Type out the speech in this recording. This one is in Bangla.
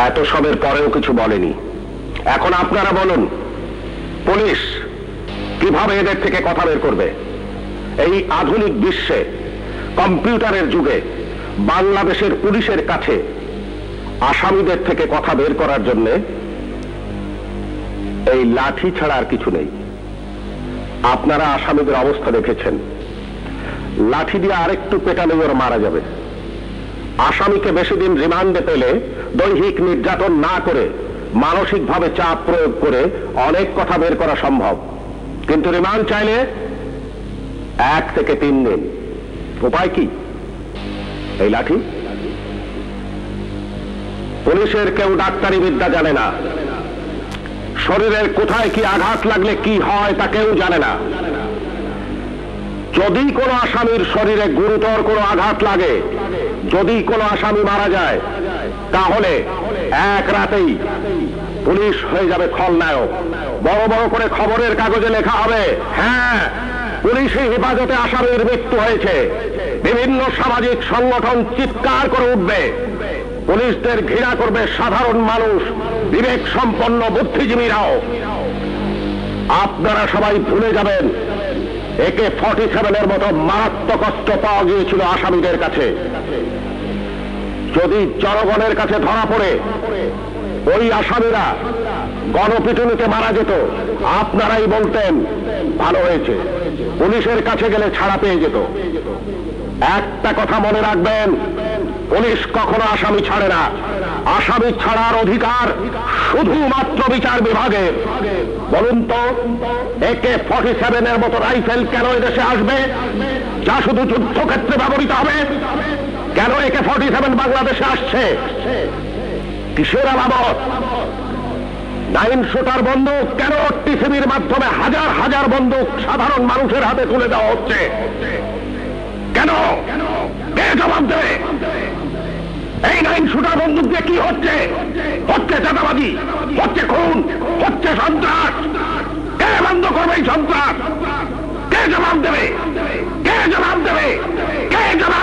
এত সবের পরেও কিছু বলেনি। এখন আপনারা বলুন, পুলিশ কিভাবে এদের থেকে কথা বের করবে? এই আধুনিক বিশ্বে, কম্পিউটারের যুগে বাংলাদেশের পুলিশের কাছে আসামিদের থেকে কথা বের করার জন্য এই লাঠি ছাড়া আর কিছু নেই। আপনারা আসামিদের অবস্থা দেখেছেন। লাঠি দিয়ে আরেকটু পেটালে ওরা মারা যাবে। আসামিকে বেশি দিন রিমান্ডে পেলে দৈহিক নির্যাতন না করে মানসিকভাবে চাপ প্রয়োগ করে অনেক কথা বের করা সম্ভব, কিন্তু রিমান্ড চাইলে 1 থেকে 3 দিন। উপায় কি? এই লাঠি। পুলিশের কেউ ডাক্তারি বিদ্যা জানে না। শরীরের কোথায় কি আঘাত লাগলে কি হয় তা কেউ জানে না। যদি কোনো আসামির শরীরে গুরুতর কোনো আঘাত লাগে, যদি কোনো আসামি মারা যায়, তাহলে এক রাতেই পুলিশ হয়ে যাবে খলনায়ক। বড় বড় করে খবরের কাগজে লেখা হবে, হ্যাঁ, পুলিশি হেফাজতে আসামির মৃত্যু হয়েছে। বিভিন্ন সামাজিক সংগঠন চিৎকার করে উঠবে। পুলিশদের ঘৃণা করবে সাধারণ মানুষ, বিবেক সম্পন্ন বুদ্ধিজীবীরাও। আপনারা সবাই ভুলে যাবেন AK-47 মতো মারাত্মক অস্ত্র পাওয়া গিয়েছিল আসামিদের কাছে। যদি জনগণের কাছে ধরা পড়ে ওই আসামিরা গণপিটুনিতে মারা যেত, আপনারাই বলতেন ভালো হয়েছে, পুলিশের কাছে গেলে ছাড়া পেয়ে যেত। একটা কথা মনে রাখবেন, পুলিশ কখনো আসামি ছাড়ে না। আসামি ছাড়ার অধিকার শুধুমাত্র বিচার বিভাগের। বলুন তো, AK-47 মতো রাইফেল কেন এদেশে আসবে, যা শুধু যুদ্ধক্ষেত্রে ব্যবহৃত হবে? কেন AK-47 বাংলাদেশে আসছে? কিসের আলামত? 9 শুটার বন্দুক কেন টিসিবির মাধ্যমে হাজার হাজার বন্দুক সাধারণ মানুষের হাতে তুলে দেওয়া হচ্ছে? কেন? কে জবাব দেবে? এই 9 শুটার বন্দুক দিয়ে কি হচ্ছে? হচ্ছে চাঁদাবাজি, হচ্ছে খুন, হচ্ছে সন্ত্রাস। কে বন্ধ করবে এই সন্ত্রাস? কে জবাব দেবে? কে জবাব দেবে? কে জবাব